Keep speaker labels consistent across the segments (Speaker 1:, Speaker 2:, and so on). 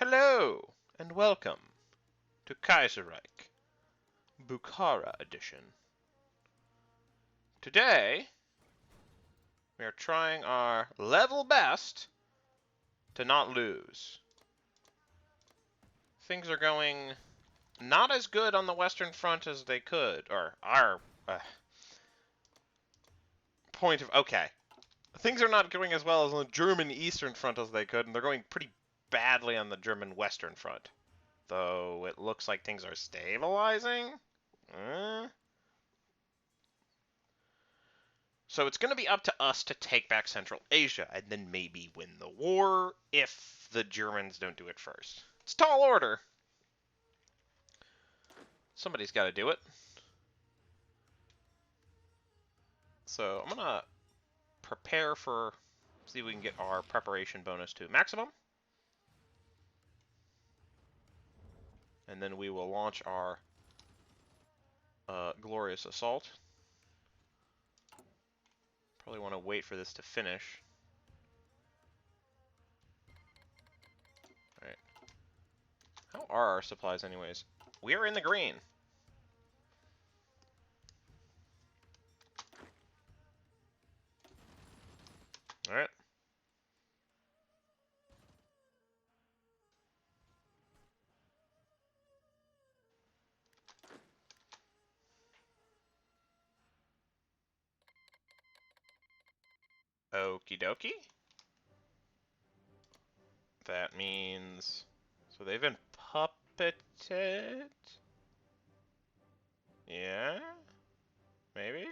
Speaker 1: Hello, and welcome to Kaiserreich, Bukhara edition. Today, we are trying our level best to not lose. Things are going not as good on the Western Front as they could, or our point of... Okay. Things are not going as well as on the German Eastern Front as they could, and they're going pretty badly on the German Western Front. Though it looks like things are stabilizing. So it's going to be up to us to take back Central Asia and then maybe win the war if the Germans don't do it first. It's tall order. Somebody's got to do it. So I'm going to prepare for, see if we can get our preparation bonus to maximum. And then we will launch our glorious assault. Probably want to wait for this to finish. Alright. How are our supplies anyways? We are in the green. Alright. Okie dokie. That means... So they've been puppeted? Yeah? Maybe?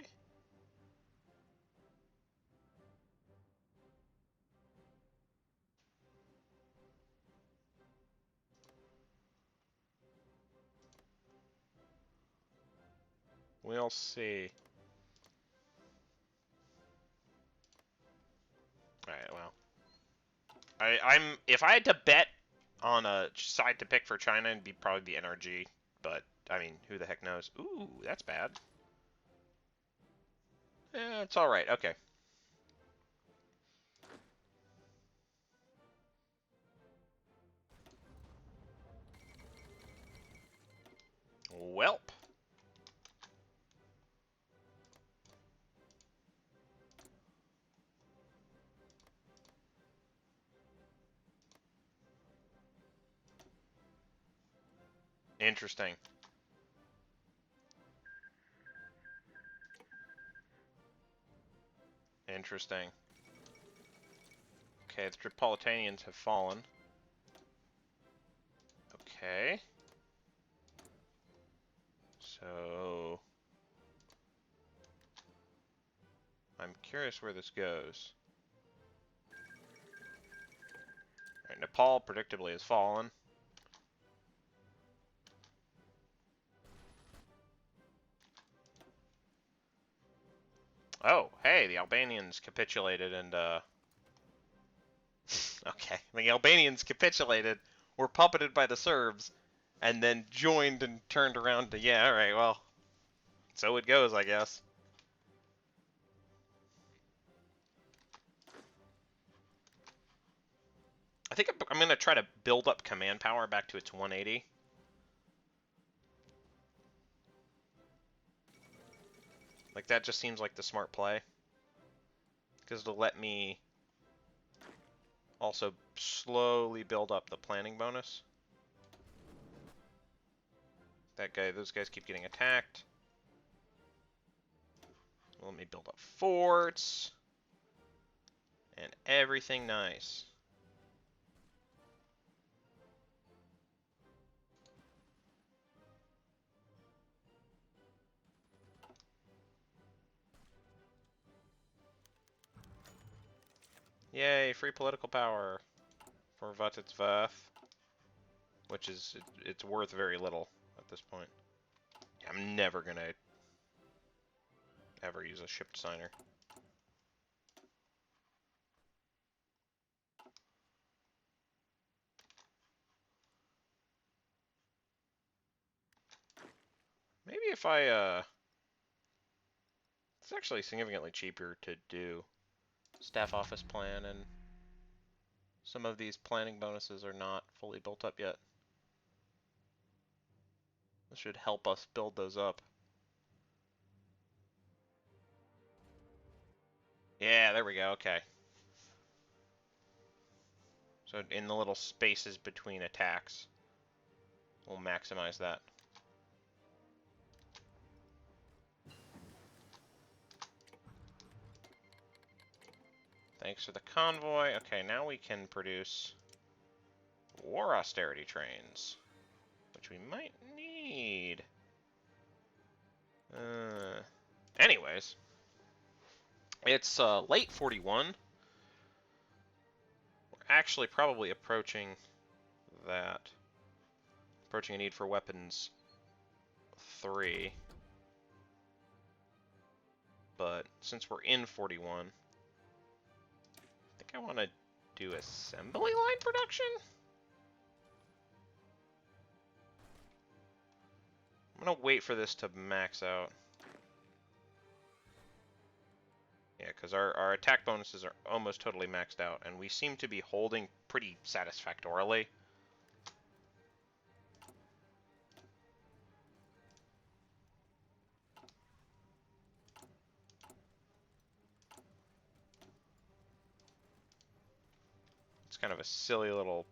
Speaker 1: We'll see. Alright, well. If I had to bet on a side to pick for China, it'd be probably the NRG. But, I mean, who the heck knows? Ooh, that's bad. Eh, it's alright, okay. Welp. Interesting. Interesting. Okay, the Tripolitanians have fallen. Okay. So... I'm curious where this goes. Alright, Nepal predictably has fallen. Oh, hey, the Albanians capitulated and, okay, the Albanians capitulated, were puppeted by the Serbs, and then joined and turned around to, yeah, alright, well, so it goes, I guess. I think I'm going to try to build up command power back to its 180. Like, that just seems like the smart play. Because it'll let me also slowly build up the planning bonus. Those guys keep getting attacked. Let me build up forts. And everything nice. Yay, free political power for what it's worth. Which is, it's worth very little at this point. I'm never gonna ever use a ship designer. Maybe if I, it's actually significantly cheaper to do staff office plan and Some of these planning bonuses are not fully built up yet. This should help us build those up. Yeah, there we go, okay. So in the little spaces between attacks, we'll maximize that. Thanks for the convoy. Okay, now we can produce war austerity trains, which we might need. Anyways, it's late 41. We're actually probably approaching that. Approaching a need for weapons 3. But since we're in 41, I think I want to do assembly line production? I'm going to wait for this to max out. Yeah, because our attack bonuses are almost totally maxed out, and we seem to be holding pretty satisfactorily. It's kind of a silly little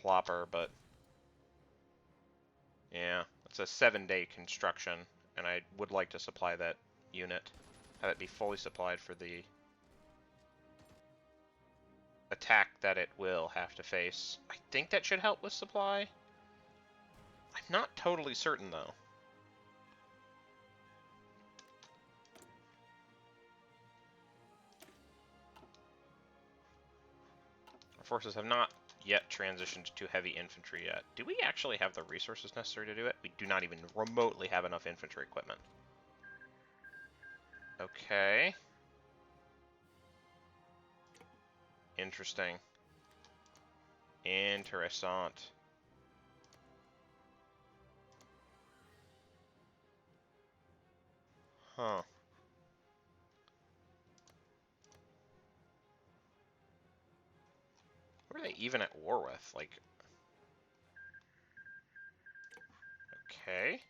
Speaker 1: plopper, but yeah, it's a 7-day construction, and I would like to supply that unit, have it be fully supplied for the attack that it will have to face. I think that should help with supply. I'm not totally certain, though. Our forces have not yet transitioned to heavy infantry yet. Do we actually have the resources necessary to do it? We do not even remotely have enough infantry equipment. Okay. Interesting. Interessant. Huh. Who are they even at war with? Like... Okay.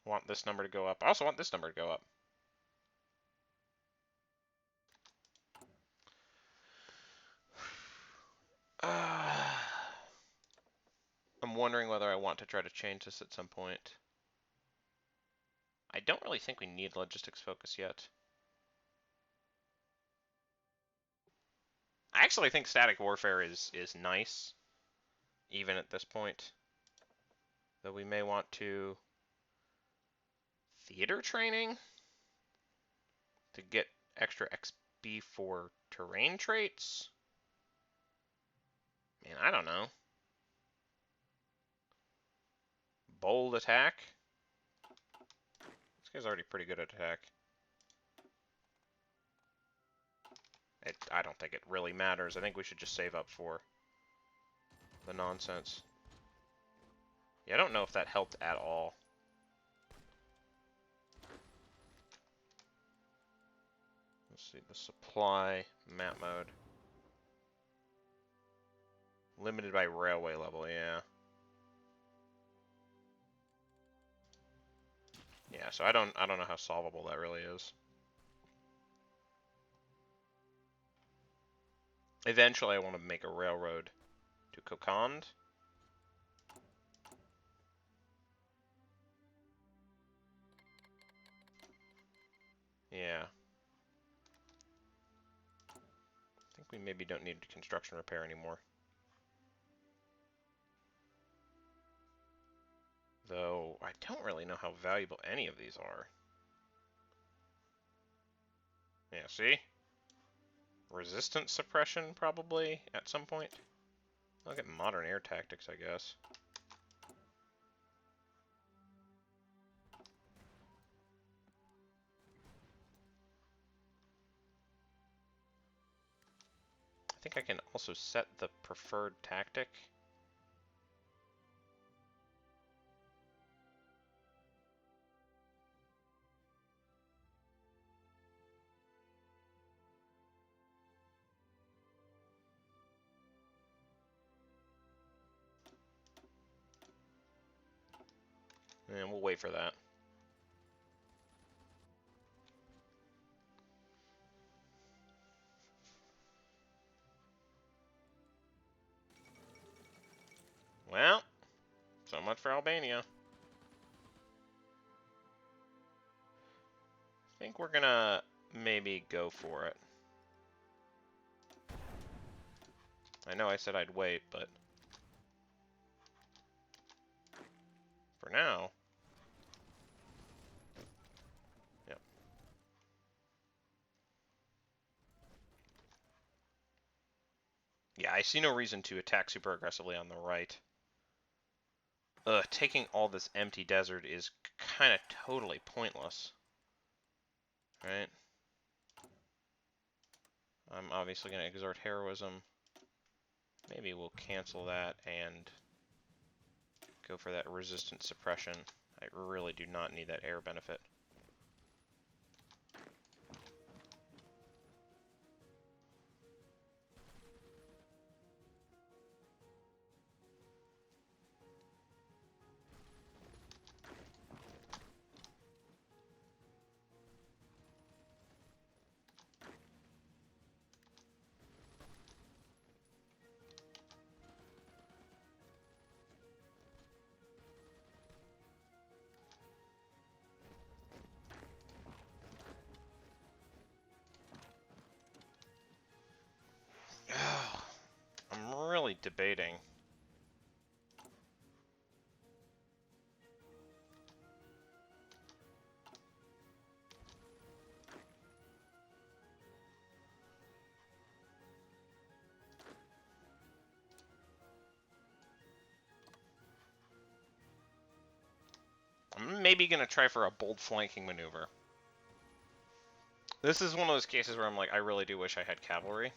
Speaker 1: I want this number to go up. I also want this number to go up. I'm wondering whether I want to try to change this at some point. I don't really think we need logistics focus yet. I actually think static warfare is nice, even at this point. Though we may want to... Theater training? To get extra XP for terrain traits? Man, I don't know. Bold attack? This guy's already pretty good at attack. I don't think it really matters. I think we should just save up for the nonsense. Yeah, I don't know if that helped at all. Let's see, the supply map mode. Limited by railway level, yeah. Yeah, so I don't know how solvable that really is. Eventually I want to make a railroad to Kokand. Yeah. I think we maybe don't need construction repair anymore. Though, I don't really know how valuable any of these are. Yeah, see? Resistance suppression, probably, at some point. I'll get modern air tactics, I guess. I think I can also set the preferred tactic. And we'll wait for that. Well, so much for Albania. I think we're gonna maybe go for it. I know I said I'd wait, but for now... Yep. Yeah, I see no reason to attack super aggressively on the right. Taking all this empty desert is kind of totally pointless. Right? I'm obviously going to exert heroism. Maybe we'll cancel that and go for that resistance suppression. I really do not need that air benefit. I'm really debating. I'm maybe going to try for a bold flanking maneuver. This is one of those cases where I'm like, I really do wish I had cavalry.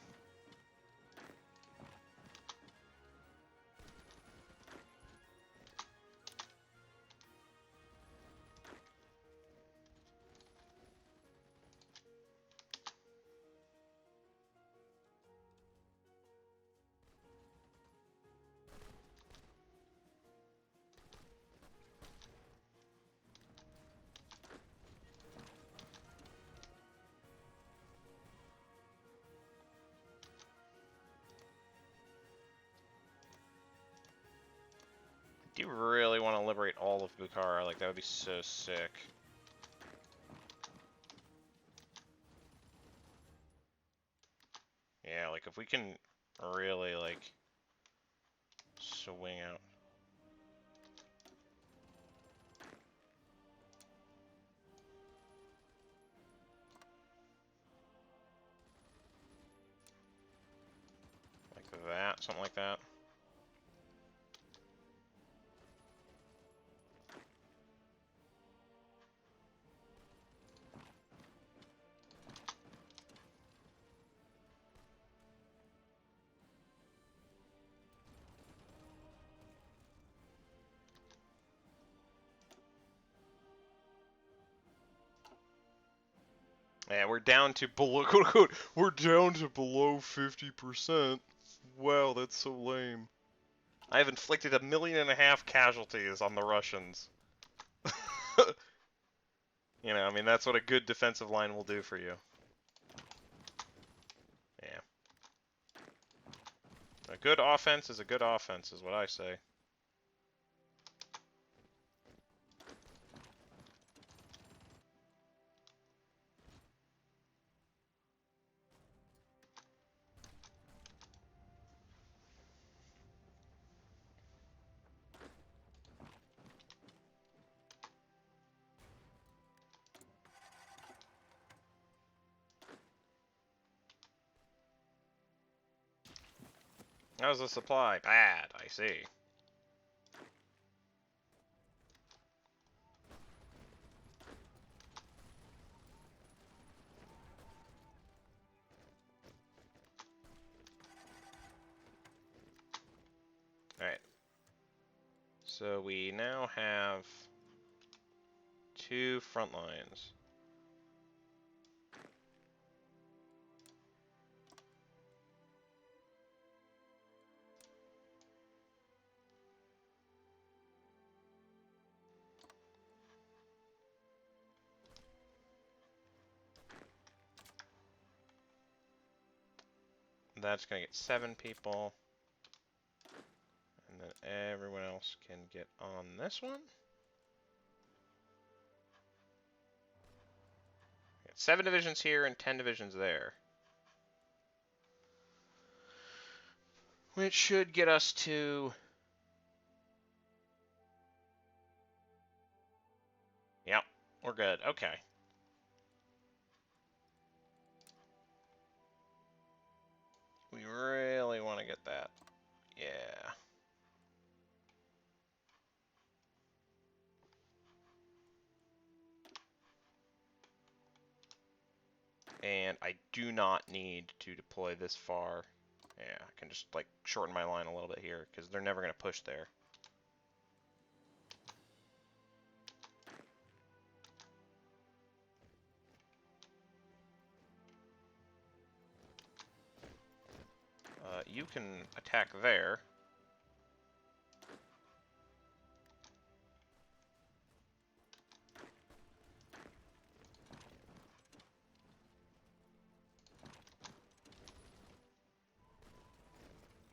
Speaker 1: Do you really want to liberate all of Bukhara? Like, that would be so sick. Yeah, like, if we can really, like, swing out. Like that, something like that. Yeah, we're down to below, quote unquote, we're down to below 50%. Wow, that's so lame. I have inflicted 1.5 million casualties on the Russians. You know, I mean, that's what a good defensive line will do for you. Yeah. A good offense is a good offense, is what I say. How's the supply? Bad, I see. So we now have 2 front lines. That's going to get 7 people. And then everyone else can get on this one. Got 7 divisions here and 10 divisions there. Which should get us to... Yep, we're good. Okay. We really want to get that. Yeah. And I do not need to deploy this far. Yeah, I can just like shorten my line a little bit here because they're never going to push there. You can attack there.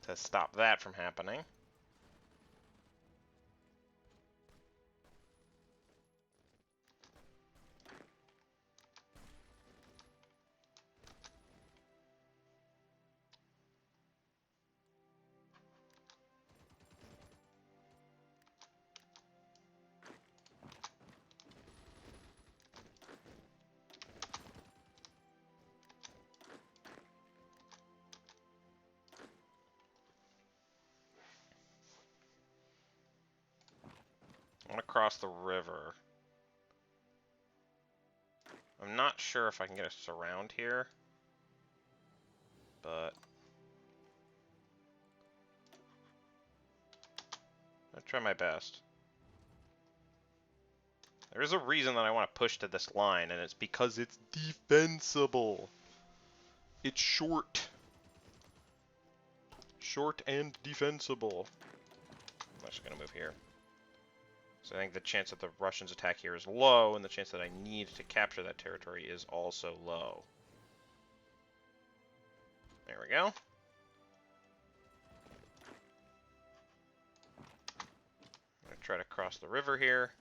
Speaker 1: To stop that from happening. I want to cross the river. I'm not sure if I can get a surround here, but I'll try my best. There is a reason that I want to push to this line, and it's because it's defensible. It's short. Short and defensible. I'm just going to move here. So I think the chance that the Russians attack here is low, and the chance that I need to capture that territory is also low. There we go. I'm going to try to cross the river here.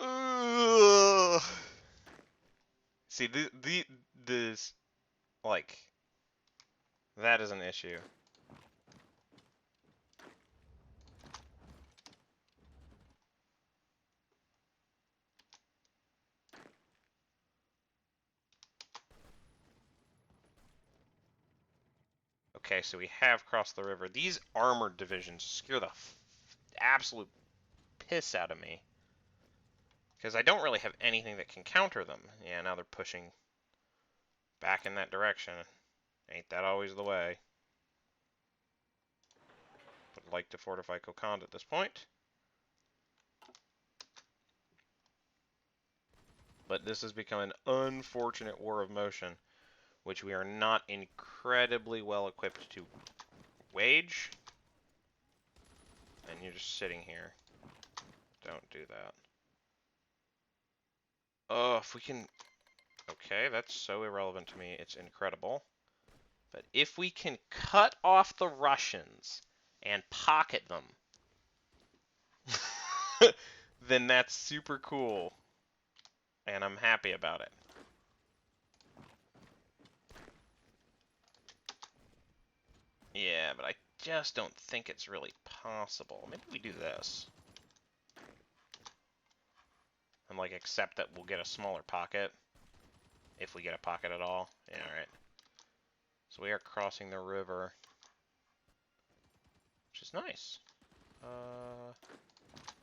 Speaker 1: Ugh. See, this, like, that is an issue. Okay, so we have crossed the river. These armored divisions scare the absolute piss out of me. Because I don't really have anything that can counter them. Yeah, now they're pushing back in that direction. Ain't that always the way? Would like to fortify Kokand at this point. But this has become an unfortunate war of motion, which we are not incredibly well equipped to wage. And you're just sitting here. Don't do that. Oh, if we can... Okay, that's so irrelevant to me, it's incredible. But if we can cut off the Russians and pocket them, then that's super cool. And I'm happy about it. Yeah, but I just don't think it's really possible. Maybe we do this. And, like, accept that we'll get a smaller pocket. If we get a pocket at all. Yeah, alright. So we are crossing the river. Which is nice.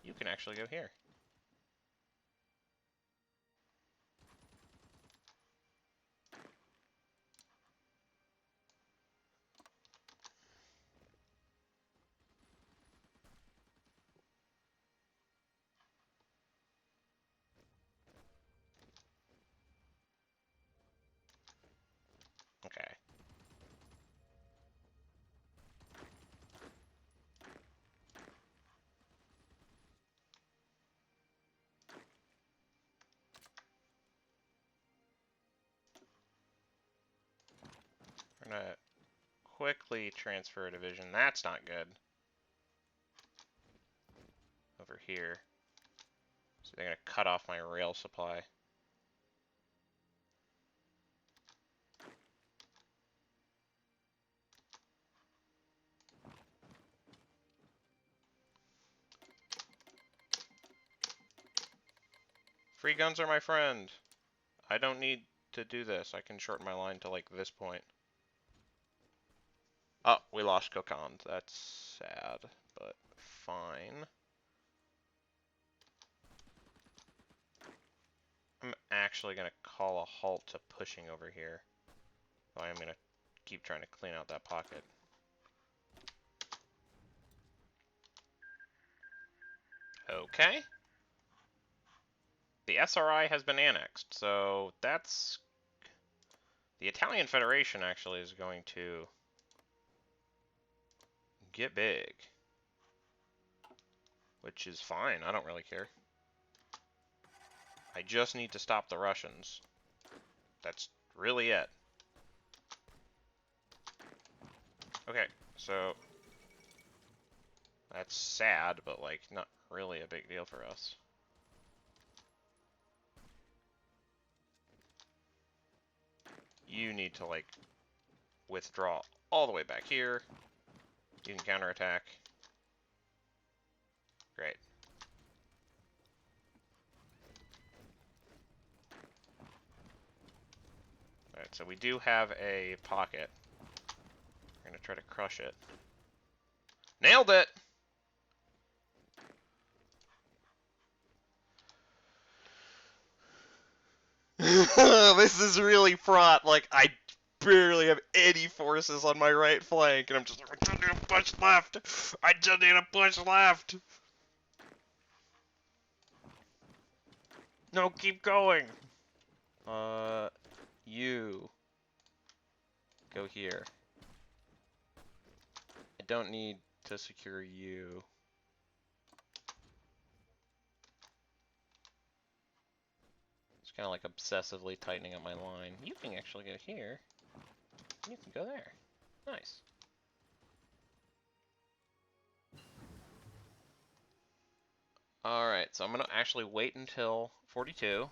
Speaker 1: You can actually go here. quickly transfer a division. That's not good. Over here. So they're going to cut off my rail supply. Free guns are my friend. I don't need to do this. I can shorten my line to like this point. Oh, we lost Kokand. That's sad, but fine. I'm actually going to call a halt to pushing over here. So I'm going to keep trying to clean out that pocket. Okay. The SRI has been annexed, so that's... The Italian Federation actually is going to get big. Which is fine, I don't really care. I just need to stop the Russians. That's really it. Okay, so... That's sad, but like, not really a big deal for us. You need to like, withdraw all the way back here. You can counterattack. Great. Alright, so we do have a pocket. We're gonna try to crush it. Nailed it! This is really fraught. Like, I barely have any forces on my right flank, and I'm just like, I just need to push left! I just need to push left! No, keep going! You go here. I don't need to secure you. It's kind of like obsessively tightening up my line. You can actually go here. You can go there. Nice. Alright, so I'm going to actually wait until 42.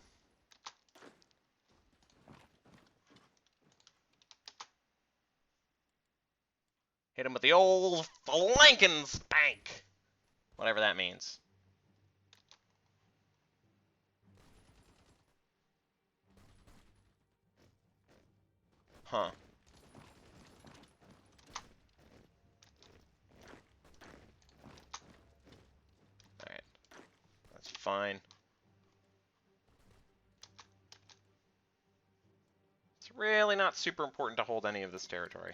Speaker 1: Hit him with the old flanking spank! Whatever that means. Huh. Alright. That's fine. It's really not super important to hold any of this territory.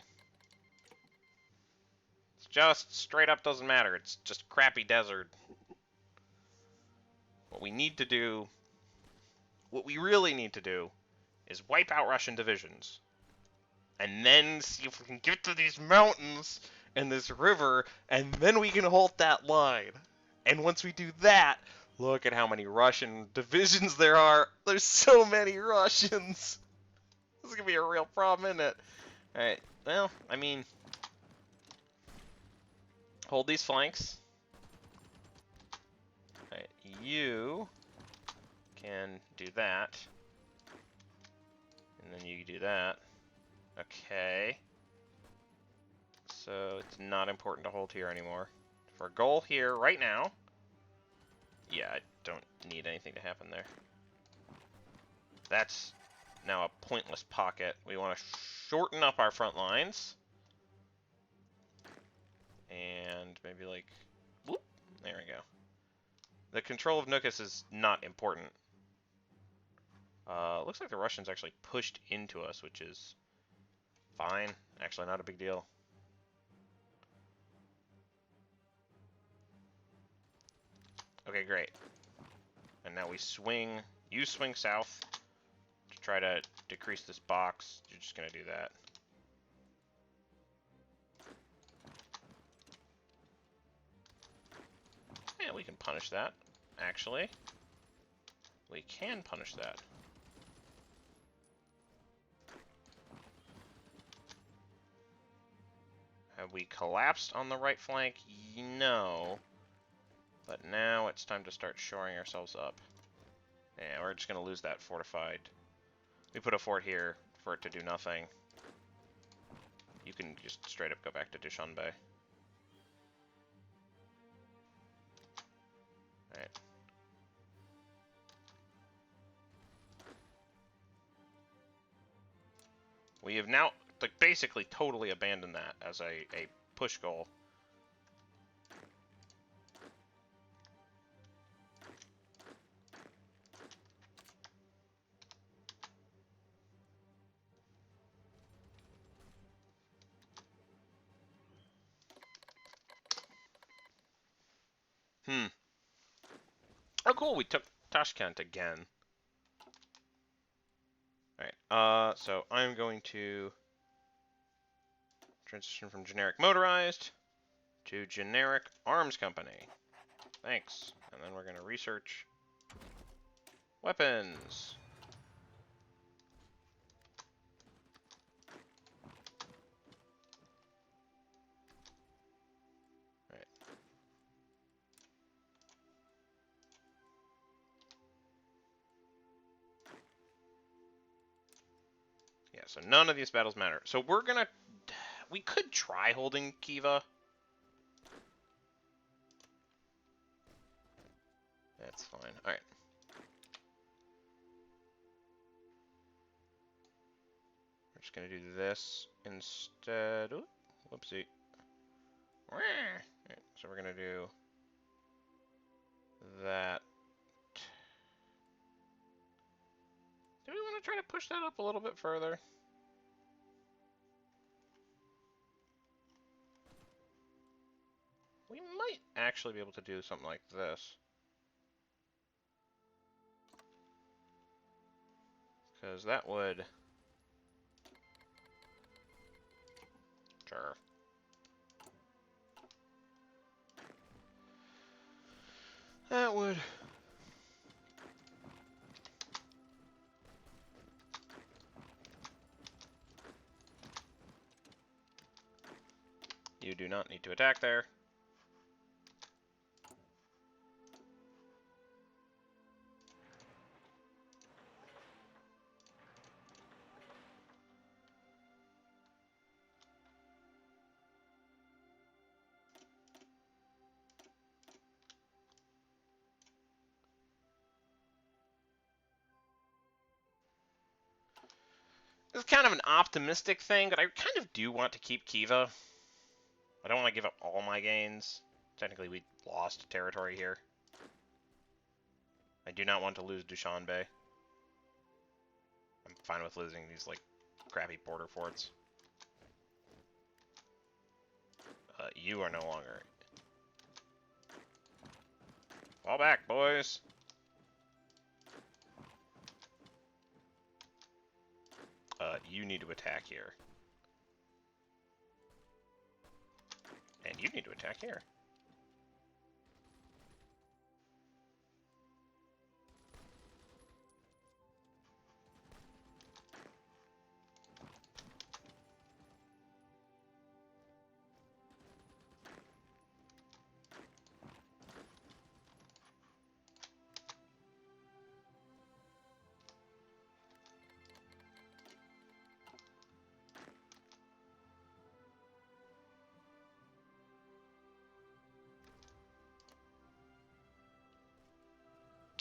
Speaker 1: It's just straight up doesn't matter. It's just crappy desert. What we need to do, what we really need to do, is wipe out Russian divisions. And then see if we can get to these mountains and this river, and then we can halt that line. And once we do that, look at how many Russian divisions there are. There's so many Russians. This is going to be a real problem, isn't it? Alright, well, I mean, hold these flanks. Alright, you can do that. And then you do that. Okay. So it's not important to hold here anymore. For a goal here right now. Yeah, I don't need anything to happen there. That's now a pointless pocket. We want to shorten up our front lines. And maybe like, whoop, there we go. The control of Nukus is not important. Looks like the Russians actually pushed into us, which is fine. Actually, not a big deal. Okay, great. And now we swing. You swing south to try to decrease this box. You're just going to do that. Yeah, we can punish that, actually. We can punish that. Have we collapsed on the right flank? No. But now it's time to start shoring ourselves up. Yeah, we're just going to lose that fortified. We put a fort here for it to do nothing. You can just straight up go back to Dushanbe. Alright. We have now, like, basically totally abandoned that as a push goal. Oh, cool, we took Tashkent again. Alright, so I'm going to transition from generic motorized to generic arms company. Thanks. And then we're going to research weapons. Alright. Yeah, so none of these battles matter. So we're going to... We could try holding Khiva. That's fine. Alright. We're just going to do this instead. Ooh, whoopsie. Alright, so we're going to do that. Do we want to try to push that up a little bit further? We might actually be able to do something like this. Because that would... Sure. That would... You do not need to attack there. This is kind of an optimistic thing, but I kind of do want to keep Khiva. I don't want to give up all my gains. Technically, we lost territory here. I do not want to lose Dushanbe. I'm fine with losing these, like, crappy border forts. You are no longer. Fall back, boys. You need to attack here. And you need to attack here.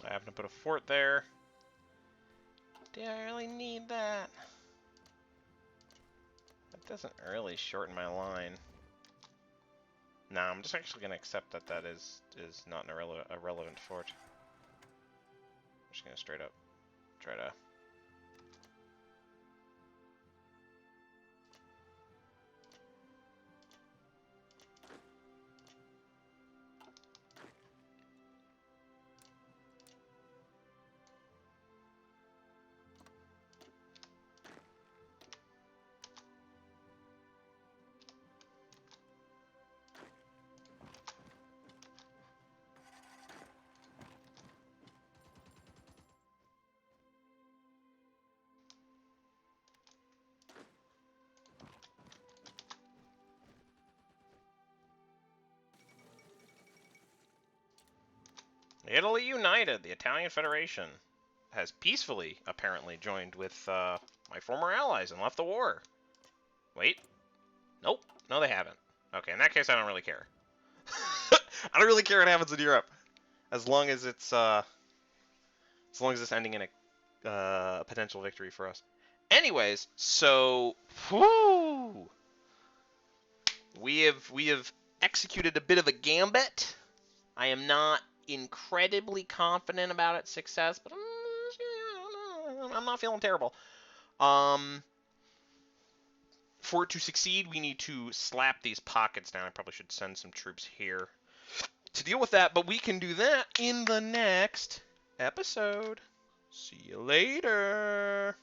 Speaker 1: I happen to put a fort there. Do I really need that? That doesn't really shorten my line. Nah, I'm just actually going to accept that that is not an irrelevant fort. I'm just going to straight up try to... Italy united. The Italian Federation has peacefully, apparently, joined with my former allies and left the war. Wait. Nope. No, they haven't. Okay, in that case, I don't really care. I don't really care what happens in Europe, as long as it's ending in a potential victory for us. Anyways, so whoo, we have executed a bit of a gambit. I am not incredibly confident about its success, but I'm not feeling terrible. For it to succeed, we need to slap these pockets down. I probably should send some troops here to deal with that, but we can do that in the next episode. See you later.